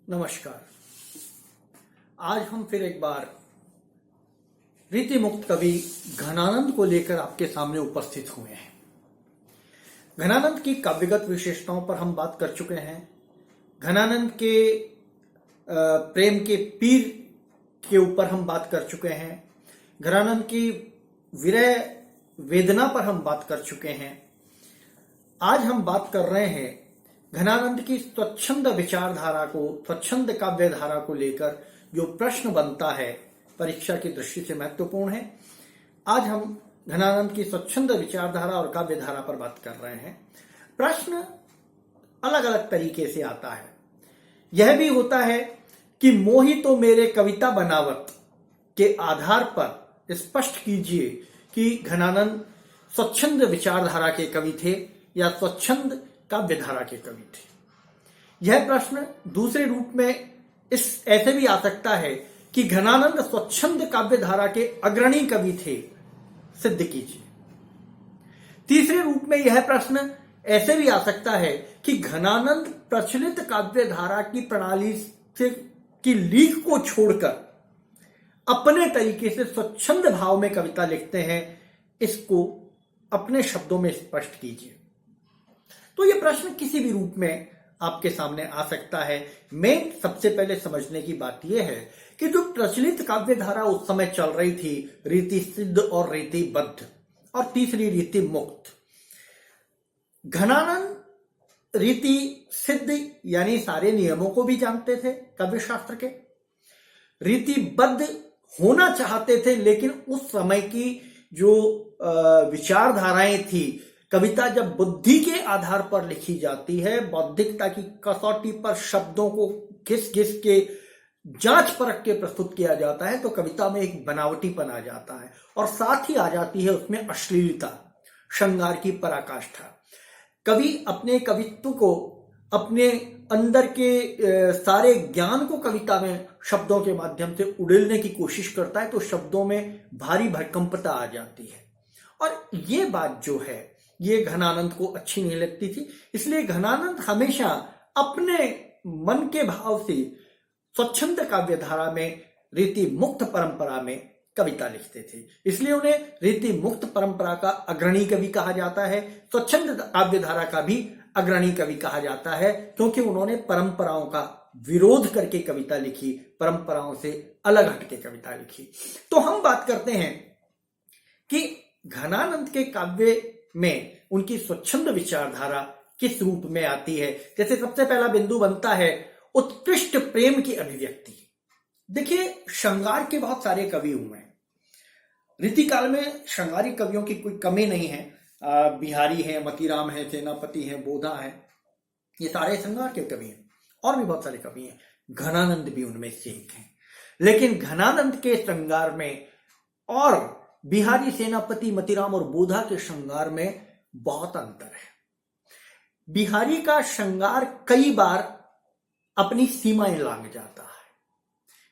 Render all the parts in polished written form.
नमस्कार। आज हम फिर एक बार रीति मुक्त कवि घनानंद को लेकर आपके सामने उपस्थित हुए हैं। घनानंद की काव्यगत विशेषताओं पर हम बात कर चुके हैं। घनानंद के प्रेम के पीर के ऊपर हम बात कर चुके हैं। घनानंद की विरह वेदना पर हम बात कर चुके हैं। आज हम बात कर रहे हैं घनानंद की स्वच्छंद विचारधारा को, स्वच्छंद काव्य धारा को लेकर जो प्रश्न बनता है, परीक्षा की दृष्टि से महत्वपूर्ण है। आज हम घनानंद की स्वच्छंद विचारधारा और काव्य धारा पर बात कर रहे हैं। प्रश्न अलग अलग तरीके से आता है। यह भी होता है कि मोहि तो मेरे कविता बनावत के आधार पर स्पष्ट कीजिए कि घनानंद स्वच्छंद विचारधारा के कवि थे या स्वच्छंद काव्य धारा के कवि थे। यह प्रश्न दूसरे रूप में ऐसे भी आ सकता है कि घनानंद स्वच्छंद काव्य धारा के अग्रणी कवि थे, सिद्ध कीजिए। तीसरे रूप में यह प्रश्न ऐसे भी आ सकता है कि घनानंद प्रचलित काव्य धारा की प्रणाली से की लीक को छोड़कर अपने तरीके से स्वच्छंद भाव में कविता लिखते हैं, इसको अपने शब्दों में स्पष्ट कीजिए। तो यह प्रश्न किसी भी रूप में आपके सामने आ सकता है। मेन सबसे पहले समझने की बात यह है कि जो प्रचलित काव्य धारा उस समय चल रही थी, रीति सिद्ध और रीति बद्ध, और तीसरी रीति मुक्त। घनानंद रीति सिद्ध यानी सारे नियमों को भी जानते थे काव्य शास्त्र के, रीति बद्ध होना चाहते थे, लेकिन उस समय की जो विचारधाराएं थी, कविता जब बुद्धि के आधार पर लिखी जाती है, बौद्धिकता की कसौटी पर शब्दों को घिस घिस के जांच परख के प्रस्तुत किया जाता है, तो कविता में एक बनावटीपन आ जाता है और साथ ही आ जाती है उसमें अश्लीलता, श्रृंगार की पराकाष्ठा। कवि अपने कवित्व को, अपने अंदर के सारे ज्ञान को कविता में शब्दों के माध्यम से उड़ेलने की कोशिश करता है, तो शब्दों में भारी भरकंपता आ जाती है। और ये बात जो है, ये घनानंद को अच्छी नहीं लगती थी। इसलिए घनानंद हमेशा अपने मन के भाव से स्वच्छंद काव्य धारा में, रीति मुक्त परंपरा में कविता लिखते थे। इसलिए उन्हें रीति मुक्त परंपरा का अग्रणी कवि कहा जाता है, स्वच्छंद काव्य धारा का भी अग्रणी कवि कहा जाता है, क्योंकि उन्होंने परंपराओं का विरोध करके कविता लिखी, परंपराओं से अलग हटके कविता लिखी। तो हम बात करते हैं कि घनानंद के काव्य में उनकी स्वच्छंद विचारधारा किस रूप में आती है। जैसे सबसे पहला बिंदु बनता है उत्कृष्ट प्रेम की अभिव्यक्ति। देखिए, श्रृंगार के बहुत सारे कवि हुए हैं। रीतिकाल में श्रृंगारी कवियों की कोई कमी नहीं है। बिहारी है, मतीराम है, सेनापति है, बोधा है, ये सारे श्रृंगार के कवि हैं। और भी बहुत सारे कवि हैं, घनानंद भी उनमें से एक हैं। लेकिन घनानंद के श्रृंगार में और बिहारी, सेनापति, मतीराम और बोधा के श्रृंगार में बहुत अंतर है। बिहारी का श्रृंगार कई बार अपनी सीमाएं लांघ जाता है।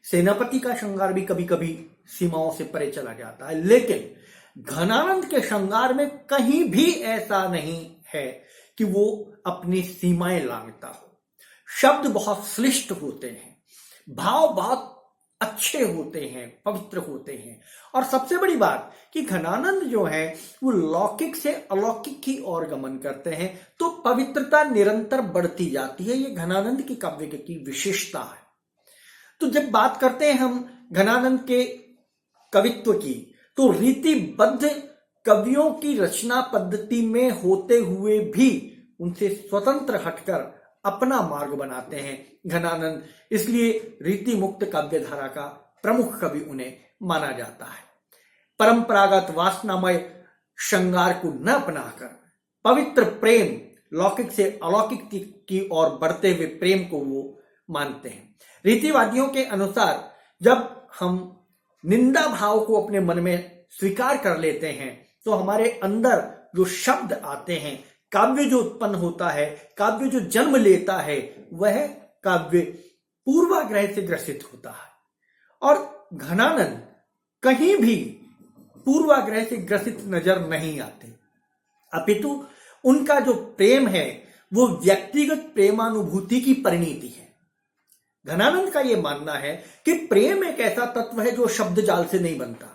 सेनापति का श्रृंगार भी कभी कभी सीमाओं से परे चला जाता है। लेकिन घनानंद के श्रृंगार में कहीं भी ऐसा नहीं है कि वो अपनी सीमाएं लांघता हो। शब्द बहुत श्लिष्ट होते हैं, भाव बहुत अच्छे होते हैं, पवित्र होते हैं। और सबसे बड़ी बात कि घनानंद जो है वो लौकिक से अलौकिक की ओर गमन करते हैं, तो पवित्रता निरंतर बढ़ती जाती है। ये घनानंद की काव्य की विशेषता है। तो जब बात करते हैं हम घनानंद के कवित्व की, तो रीतिबद्ध कवियों की रचना पद्धति में होते हुए भी उनसे स्वतंत्र हटकर अपना मार्ग बनाते हैं घनानंद। इसलिए रीति मुक्त काव्य धारा का प्रमुख कवि उन्हें माना जाता है। परंपरागत वासनामय श्रृंगार को न अपनाकर पवित्र प्रेम, लौकिक से अलौकिक की ओर बढ़ते हुए प्रेम को वो मानते हैं। रीतिवादियों के अनुसार जब हम निंदा भाव को अपने मन में स्वीकार कर लेते हैं, तो हमारे अंदर जो शब्द आते हैं, काव्य जो उत्पन्न होता है, काव्य जो जन्म लेता है, वह काव्य पूर्वाग्रह से ग्रसित होता है। और घनानंद कहीं भी पूर्वाग्रह से ग्रसित नजर नहीं आते, अपितु उनका जो प्रेम है वो व्यक्तिगत प्रेमानुभूति की परिणति है। घनानंद का यह मानना है कि प्रेम एक ऐसा तत्व है जो शब्द जाल से नहीं बनता।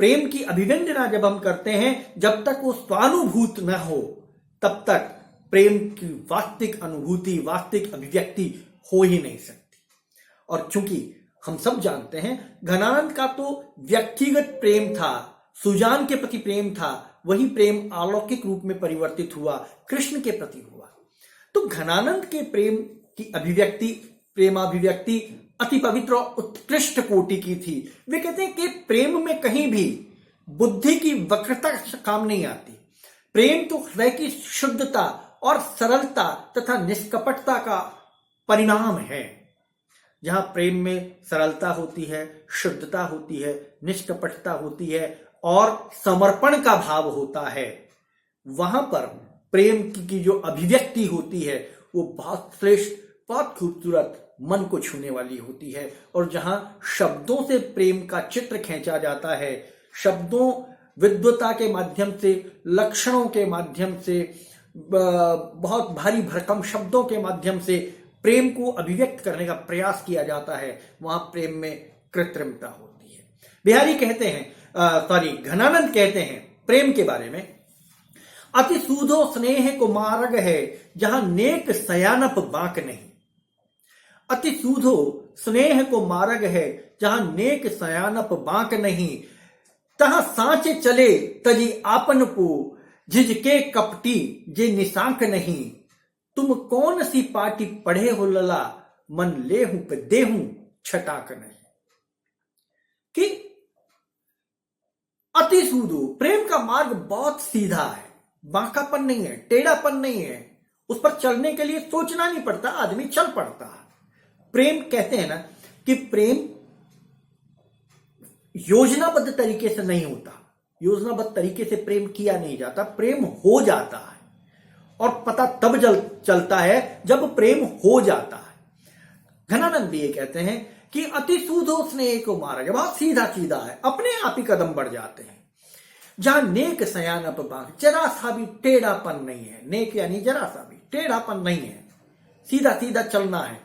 प्रेम की अभिव्यंजना जब हम करते हैं, जब तक वो स्वानुभूत न हो तब तक प्रेम की वास्तविक अनुभूति, वास्तविक अभिव्यक्ति हो ही नहीं सकती। और चूंकि हम सब जानते हैं घनानंद का तो व्यक्तिगत प्रेम था, सुजान के प्रति प्रेम था, वही प्रेम अलौकिक रूप में परिवर्तित हुआ, कृष्ण के प्रति हुआ। तो घनानंद के प्रेम की अभिव्यक्ति, प्रेमाभिव्यक्ति अति पवित्र और उत्कृष्ट कोटि की थी। वे कहते हैं कि प्रेम में कहीं भी बुद्धि की वक्रता काम नहीं आती। प्रेम तो हृदय की शुद्धता और सरलता तथा निष्कपटता का परिणाम है। जहां प्रेम में सरलता होती है, शुद्धता होती है, निष्कपटता होती है और समर्पण का भाव होता है, वहां पर प्रेम की जो अभिव्यक्ति होती है वो बहुत श्रेष्ठ, बहुत खूबसूरत, मन को छूने वाली होती है। और जहां शब्दों से प्रेम का चित्र खींचा जाता है, शब्दों, विद्वता के माध्यम से, लक्षणों के माध्यम से, बहुत भारी भरकम शब्दों के माध्यम से प्रेम को अभिव्यक्त करने का प्रयास किया जाता है, वहां प्रेम में कृत्रिमता होती है। बिहारी कहते हैं, घनानंद कहते हैं प्रेम के बारे में, अति सूधो स्नेह को मार्ग है जहां नेक सयानप बांक नहीं। अति सूधो स्नेह को मार्ग है जहां नेक सयानप बांक नहीं। तहां सांचे चले तजी आपन को, झिझके कपटी जे निशांक नहीं। तुम कौन सी पाटी पढ़े हो लला, मन ले हूं पे दे हूं छटाक नहीं। कि अति सूधो, प्रेम का मार्ग बहुत सीधा है, बांकापन नहीं है, टेढ़ापन नहीं है, उस पर चलने के लिए सोचना नहीं पड़ता, आदमी चल पड़ता है। प्रेम कहते हैं ना कि प्रेम योजनाबद्ध तरीके से नहीं होता, योजनाबद्ध तरीके से प्रेम किया नहीं जाता, प्रेम हो जाता है। और पता तब चलता है जब प्रेम हो जाता है। घनानंद भी ये कहते हैं कि अति सूधो स्नेह को मार्ग, बहुत सीधा सीधा है, अपने आप ही कदम बढ़ जाते हैं। जहां नेक सयानप बांक, जरा सा भी टेढ़ापन नहीं है, नेक यानी जरा सा भी टेढ़ापन नहीं है, सीधा सीधा चलना है।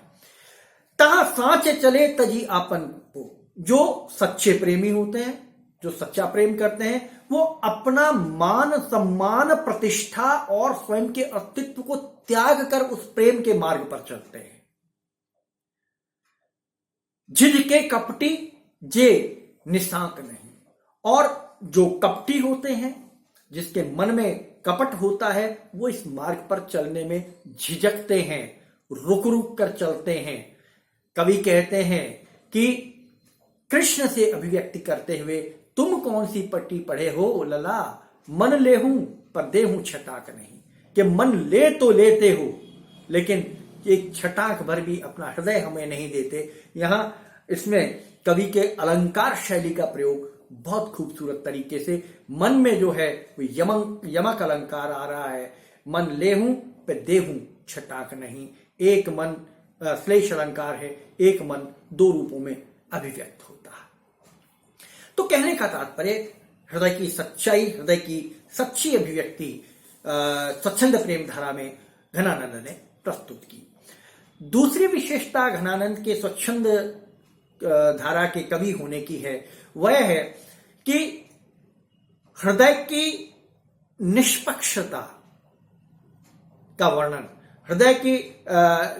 तहां सांचे चले तजी आपन को, जो सच्चे प्रेमी होते हैं, जो सच्चा प्रेम करते हैं, वो अपना मान, सम्मान, प्रतिष्ठा और स्वयं के अस्तित्व को त्याग कर उस प्रेम के मार्ग पर चलते हैं। झिझके कपटी जे निशांक नहीं। और जो कपटी होते हैं, जिसके मन में कपट होता है, वो इस मार्ग पर चलने में झिझकते हैं, रुक रुक कर चलते हैं। कवि कहते हैं कि कृष्ण से अभिव्यक्ति करते हुए, तुम कौन सी पट्टी पढ़े हो लला, मन ले हूं पर दे हूं छटाक नहीं। कि मन ले तो लेते हो, लेकिन एक छटाक भर भी अपना हृदय हमें नहीं देते। यहां इसमें कवि के अलंकार शैली का प्रयोग बहुत खूबसूरत तरीके से, मन में जो है वो यमक अलंकार आ रहा है। मन ले हूं पे दे हूं छटाक नहीं। एक मन श्लेष अलंकार है, एक मन दो रूपों में अभिव्यक्त होता है। तो कहने का तात्पर्य, हृदय की सच्चाई, हृदय की सच्ची अभिव्यक्ति स्वच्छंद प्रेम धारा में घनानंद ने प्रस्तुत की। दूसरी विशेषता घनानंद के स्वच्छंद धारा के कवि होने की है, वह है कि हृदय की निष्पक्षता का वर्णन, हृदय की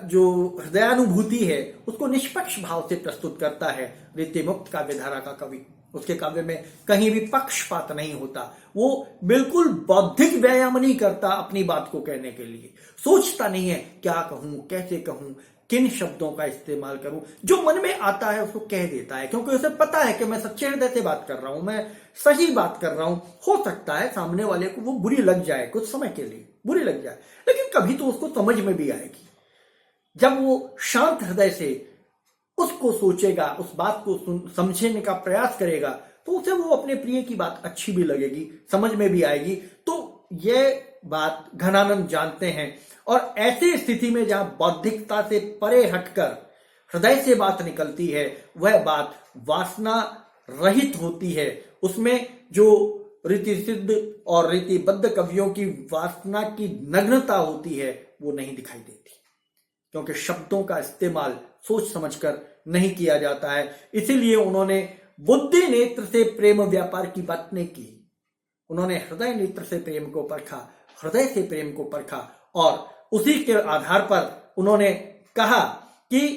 जो हृदयानुभूति है उसको निष्पक्ष भाव से प्रस्तुत करता है रीतिमुक्त काव्यधारा का कवि। उसके काव्य में कहीं भी पक्षपात नहीं होता, वो बिल्कुल बौद्धिक व्यायाम नहीं करता अपनी बात को कहने के लिए, सोचता नहीं है क्या कहूं, कैसे कहूं, किन शब्दों का इस्तेमाल करूं, जो मन में आता है उसको कह देता है, क्योंकि उसे पता है कि मैं सच्चे हृदय से बात कर रहा हूं, मैं सही बात कर रहा हूं। हो सकता है सामने वाले को वो बुरी लग जाए, कुछ समय के लिए बुरी लग जाए, लेकिन कभी तो उसको समझ में भी आएगी। जब वो शांत हृदय से उसको सोचेगा, उस बात को समझने का प्रयास करेगा, तो उसे वो अपने प्रिय की बात अच्छी भी लगेगी, समझ में भी आएगी। तो ये बात घनानंद जानते हैं। और ऐसी स्थिति में जहां बौद्धिकता से परे हटकर हृदय से बात निकलती है, वह बात वासना रहित होती है। उसमें जो रीति सिद्ध और रीतिबद्ध कवियों की वासना की नग्नता होती है वो नहीं दिखाई देती। क्योंकि शब्दों का इस्तेमाल सोच समझकर नहीं किया जाता है। इसीलिए उन्होंने बुद्धि नेत्र से प्रेम व्यापार की बात नहीं की, उन्होंने हृदय नेत्र से प्रेम को परखा, हृदय से प्रेम को परखा और उसी के आधार पर उन्होंने कहा कि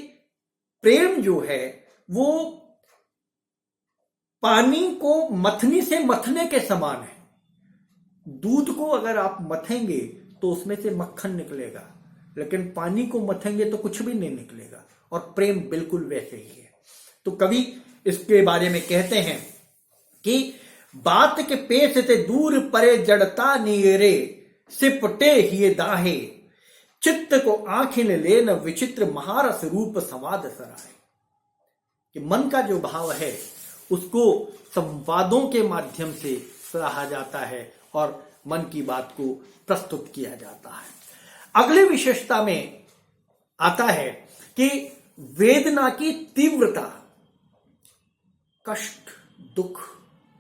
प्रेम जो है वो पानी को मथनी से मथने के समान है। दूध को अगर आप मथेंगे तो उसमें से मक्खन निकलेगा, लेकिन पानी को मथेंगे तो कुछ भी नहीं निकलेगा। और प्रेम बिल्कुल वैसे ही है। तो कवि इसके बारे में कहते हैं कि बात के पेश से दूर परे जड़ता नीरे, सिपटे ही दाहे, चित्त को आंखें ले न विचित्र महारस रूप संवाद सराय। कि मन का जो भाव है उसको संवादों के माध्यम से सराहा जाता है और मन की बात को प्रस्तुत किया जाता है। अगली विशेषता में आता है कि वेदना की तीव्रता, कष्ट, दुख,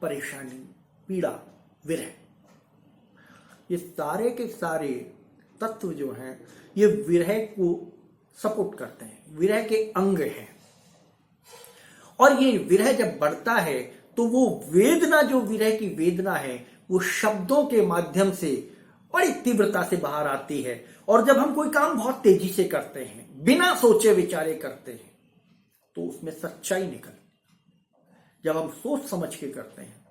परेशानी, पीड़ा, विरह, ये सारे के सारे तत्व जो हैं ये विरह को सपोर्ट करते हैं, विरह के अंग हैं। और ये विरह जब बढ़ता है तो वो वेदना, जो विरह की वेदना है, वो शब्दों के माध्यम से बड़ी तीव्रता से बाहर आती है। और जब हम कोई काम बहुत तेजी से करते हैं, बिना सोचे विचारे करते हैं, तो उसमें सच्चाई निकलती है। जब हम सोच समझ के करते हैं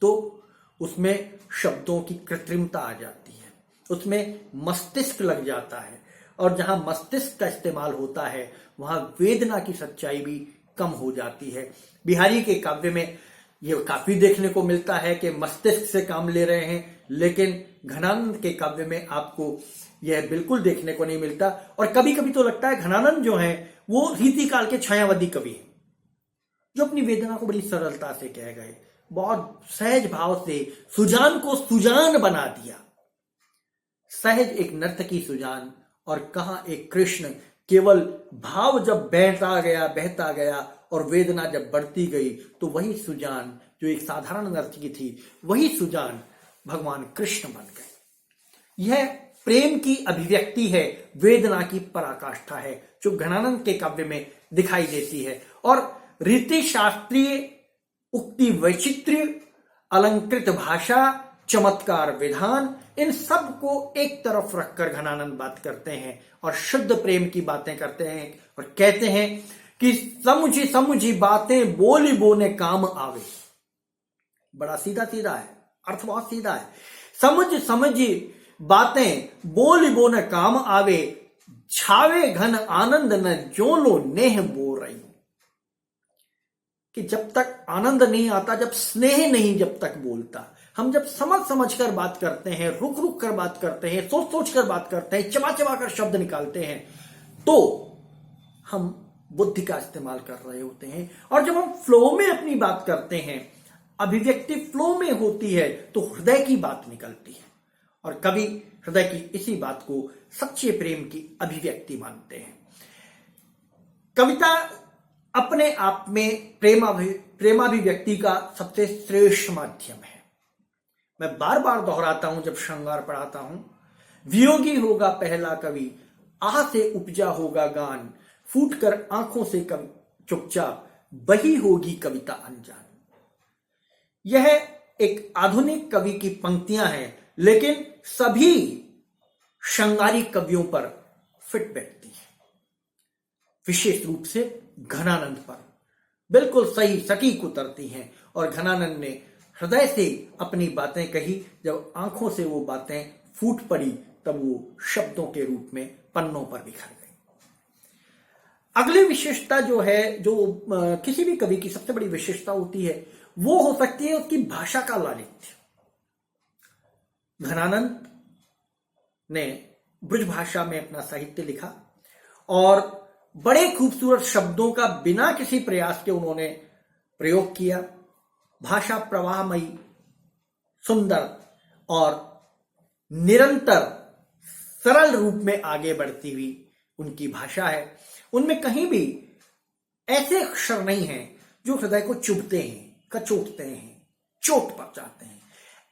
तो उसमें शब्दों की कृत्रिमता आ जाती है, उसमें मस्तिष्क लग जाता है। और जहां मस्तिष्क का इस्तेमाल होता है वहां वेदना की सच्चाई भी कम हो जाती है। बिहारी के काव्य में ये काफी देखने को मिलता है कि मस्तिष्क से काम ले रहे हैं, लेकिन घनानंद के काव्य में आपको यह बिल्कुल देखने को नहीं मिलता। और कभी कभी तो लगता है घनानंद जो है वो रीतिकाल के छायावादी कवि हैं, जो अपनी वेदना को बड़ी सरलता से कह गए, बहुत सहज भाव से सुजान को सुजान बना दिया। सहज एक नर्तकी सुजान और कहां एक कृष्ण। केवल भाव जब बहता गया और वेदना जब बढ़ती गई तो वही सुजान, जो एक साधारण नर्तकी थी, वही सुजान भगवान कृष्ण बन गए। यह प्रेम की अभिव्यक्ति है, वेदना की पराकाष्ठा है, जो घनानंद के काव्य में दिखाई देती है। और रीति शास्त्रीय उक्ति वैचित्र्य, अलंकृत भाषा, चमत्कार विधान, इन सब को एक तरफ रखकर घनानंद बात करते हैं और शुद्ध प्रेम की बातें करते हैं और कहते हैं कि समझी समझी बातें बोली बोने काम आवे। बड़ा सीधा सीधा है, अर्थ बहुत सीधा है। समझ समझी बातें बोली बोने काम आवे, छावे घन आनंद न जो लो नेह बो रही। कि जब तक आनंद नहीं आता, जब स्नेह नहीं जब तक बोलता, हम जब समझ समझ कर बात करते हैं, रुक रुक कर बात करते हैं, सोच सोच कर बात करते हैं, चबा चबा कर शब्द निकालते हैं, तो हम बुद्धि का इस्तेमाल कर रहे होते हैं। और जब हम फ्लो में अपनी बात करते हैं, अभिव्यक्ति फ्लो में होती है, तो हृदय की बात निकलती है। और कवि हृदय की इसी बात को सच्चे प्रेम की अभिव्यक्ति मानते हैं। कविता अपने आप में प्रेमाभिव्यक्ति का सबसे श्रेष्ठ माध्यम है। मैं बार बार दोहराता हूं जब श्रृंगार पढ़ाता हूं, वियोगी होगा पहला कवि, आह से उपजा होगा गान, फूट कर आंखों से चुपचाप, बही होगी कविता अनजान। यह एक आधुनिक कवि की पंक्तियां हैं, लेकिन सभी श्रृंगारिक कवियों पर फिट बैठती है, विशेष रूप से घनानंद पर बिल्कुल सही सटीक उतरती हैं। और घनानंद ने हृदय से अपनी बातें कही, जब आंखों से वो बातें फूट पड़ी तब वो शब्दों के रूप में पन्नों पर बिखर गई। अगली विशेषता जो है, जो किसी भी कवि की सबसे बड़ी विशेषता होती है, वो हो सकती है उसकी भाषा का लालित्य। घनानंद ने ब्रज भाषा में अपना साहित्य लिखा और बड़े खूबसूरत शब्दों का बिना किसी प्रयास के उन्होंने प्रयोग किया। भाषा प्रवाहमयी, सुंदर और निरंतर सरल रूप में आगे बढ़ती हुई उनकी भाषा है। उनमें कहीं भी ऐसे अक्षर नहीं हैं जो हृदय को चुभते हैं, कचोटते हैं, चोट पहुंचाते हैं।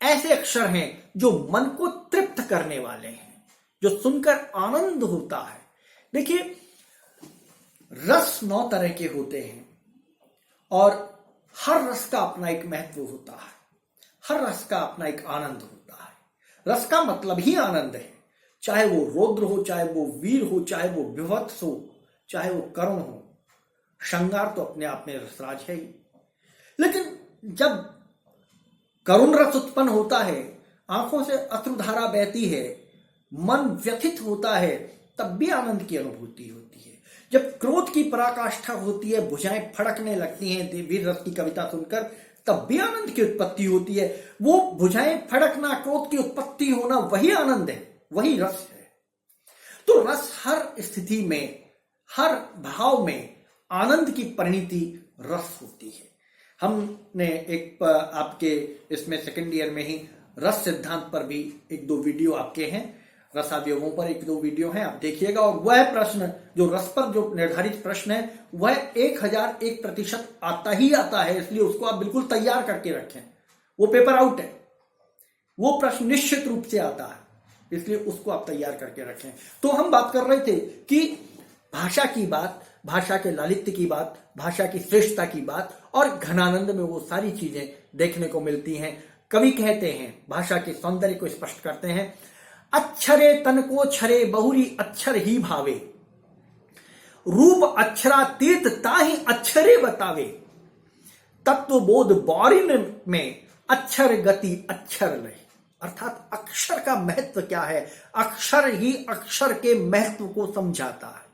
ऐसे अक्षर हैं जो मन को तृप्त करने वाले हैं, जो सुनकर आनंद होता है, देखिए, रस 9 तरह के होते हैं और हर रस का अपना एक महत्व होता है, हर रस का अपना एक आनंद होता है। रस का मतलब ही आनंद है, चाहे वो रौद्र हो, चाहे वो वीर हो, चाहे वो विभत्स हो, चाहे वो करुण हो। श्रृंगार तो अपने आप में रसराज है ही, लेकिन जब करुण रस उत्पन्न होता है, आंखों से अश्रुधारा बहती है, मन व्यथित होता है, तब भी आनंद की अनुभूति होती है। जब क्रोध की पराकाष्ठा होती है, भुजाएं फड़कने लगती हैं वीर रस की कविता सुनकर, तब भी आनंद की उत्पत्ति होती है। वो भुजाएं फड़कना, क्रोध की उत्पत्ति होना, वही आनंद है, वही रस है। तो रस हर स्थिति में, हर भाव में आनंद की परिणति रस होती है। हमने एक आपके इसमें सेकंड ईयर में ही रस सिद्धांत पर भी 1-2 वीडियो आपके हैं, रसावयवों पर 1-2 वीडियो हैं, आप देखिएगा। और वह प्रश्न जो रस पर जो निर्धारित प्रश्न है, वह 1001% आता ही आता है, इसलिए उसको आप बिल्कुल तैयार करके रखें। वो पेपर आउट है, वो प्रश्न निश्चित रूप से आता है, इसलिए उसको आप तैयार करके रखें। तो हम बात कर रहे थे कि भाषा की बात, भाषा के लालित्य की बात, भाषा की श्रेष्ठता की बात, और घनानंद में वो सारी चीजें देखने को मिलती हैं। कवि कहते हैं, भाषा के सौंदर्य को स्पष्ट करते हैं, अक्षरे तन को छरे बहुरी अक्षर ही भावे, रूप अक्षरातीत ताहि अक्षरे बतावे, तत्व बोध बौरिन में अक्षर गति अक्षर लय। अर्थात अक्षर का महत्व क्या है, अक्षर ही अक्षर के महत्व को समझाता है,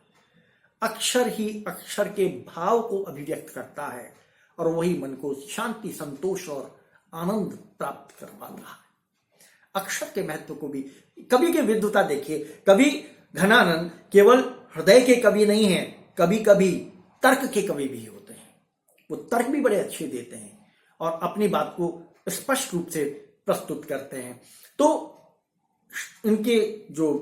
अक्षर ही अक्षर के भाव को अभिव्यक्त करता है, और वही मन को शांति, संतोष और आनंद प्राप्त करवाता है। अक्षर के महत्व को भी, कवि की विद्वता देखिए, कवि घनानंद केवल हृदय के कवि नहीं है, कभी कभी तर्क के कवि भी होते हैं। वो तर्क भी बड़े अच्छे देते हैं और अपनी बात को स्पष्ट रूप से प्रस्तुत करते हैं। तो इनके जो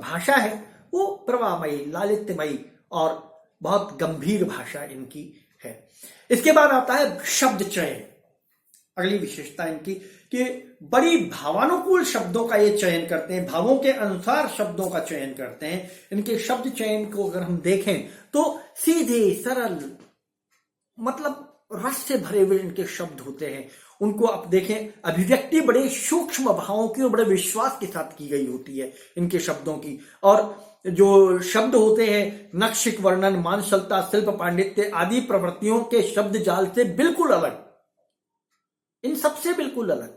भाषा है वो प्रवाहमयी, लालित्यमयी और बहुत गंभीर भाषा इनकी है। इसके बाद आता है शब्द चयन, अगली विशेषता इनकी कि बड़ी भावानुकूल शब्दों का ये चयन करते हैं, भावों के अनुसार शब्दों का चयन करते हैं। इनके शब्द चयन को अगर हम देखें तो सीधे सरल, मतलब रस से भरे हुए इनके शब्द होते हैं। उनको आप देखें, अभिव्यक्ति बड़े सूक्ष्म भावों की और बड़े विश्वास के साथ की गई होती है इनके शब्दों की। और जो शब्द होते हैं, नक्षिक वर्णन, मानसलता, शिल्प पांडित्य आदि प्रवृत्तियों के शब्द जाल से बिल्कुल अलग, इन सबसे बिल्कुल अलग,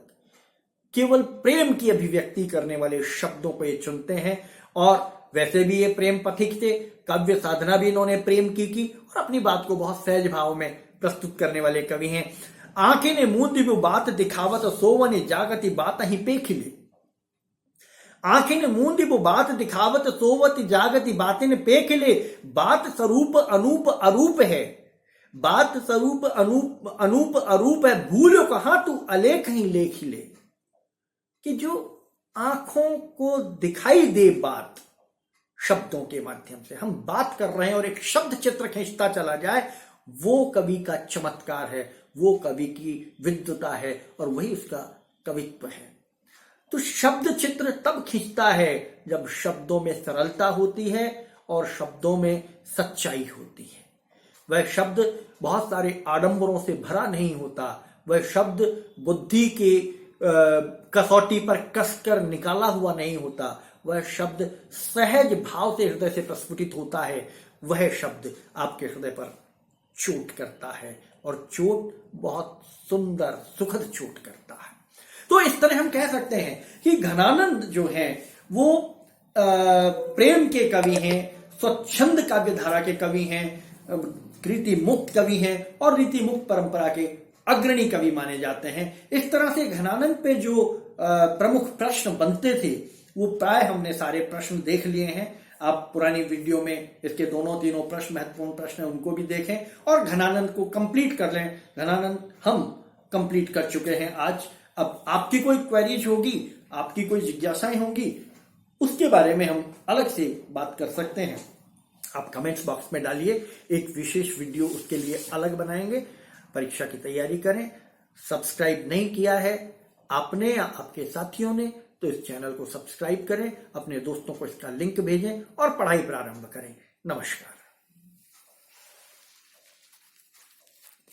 केवल प्रेम की अभिव्यक्ति करने वाले शब्दों को ये चुनते हैं। और वैसे भी ये प्रेम पथिक थे, काव्य साधना भी इन्होंने प्रेम की और अपनी बात को बहुत सहज भाव में प्रस्तुत करने वाले कवि हैं। आंखें ने मूंदी वो बात दिखावत, सोवने जागति बात ही पे खिले। आंखें ने मूंदी वो बात दिखावत, सोवत जागति बातें पे खिले। बात स्वरूप अनूप अरूप है, बात स्वरूप अनूप अनूप अरूप है, भूलो कहां तू अलेख ही लेख ले। कि जो आंखों को दिखाई दे बात शब्दों के माध्यम से, हम बात कर रहे हैं और एक शब्द चित्र खींचता चला जाए, वो कवि का चमत्कार है, वो कवि की विद्वता है और वही उसका कवित्व है। तो शब्द चित्र तब खींचता है जब शब्दों में सरलता होती है और शब्दों में सच्चाई होती है। वह शब्द बहुत सारे आडंबरों से भरा नहीं होता, वह शब्द बुद्धि के कसौटी पर कसकर निकाला हुआ नहीं होता, वह शब्द सहज भाव से हृदय से प्रस्फुटित होता है। वह शब्द आपके हृदय पर चोट करता है और चोट बहुत सुंदर सुखद चोट करता है। तो इस तरह हम कह सकते हैं कि घनानंद जो हैं वो प्रेम के कवि हैं, स्वच्छंद काव्य धारा के कवि हैं, रीति मुक्त कवि हैं और रीति मुक्त परंपरा के अग्रणी कवि माने जाते हैं। इस तरह से घनानंद पे जो प्रमुख प्रश्न बनते थे वो प्राय हमने सारे प्रश्न देख लिए हैं। आप पुरानी वीडियो में इसके दोनों तीनों प्रश्न, महत्वपूर्ण प्रश्न है, उनको भी देखें और घनानंद को कंप्लीट कर लें। घनानंद हम कंप्लीट कर चुके हैं आज। अब आपकी कोई क्वेरीज होगी, आपकी कोई जिज्ञासाएं होंगी, उसके बारे में हम अलग से बात कर सकते हैं। आप कमेंट्स बॉक्स में डालिए, एक विशेष वीडियो उसके लिए अलग बनाएंगे। परीक्षा की तैयारी करें। सब्सक्राइब नहीं किया है आपने या आपके साथियों ने तो इस चैनल को सब्सक्राइब करें, अपने दोस्तों को इसका लिंक भेजें और पढ़ाई प्रारंभ करें। नमस्कार।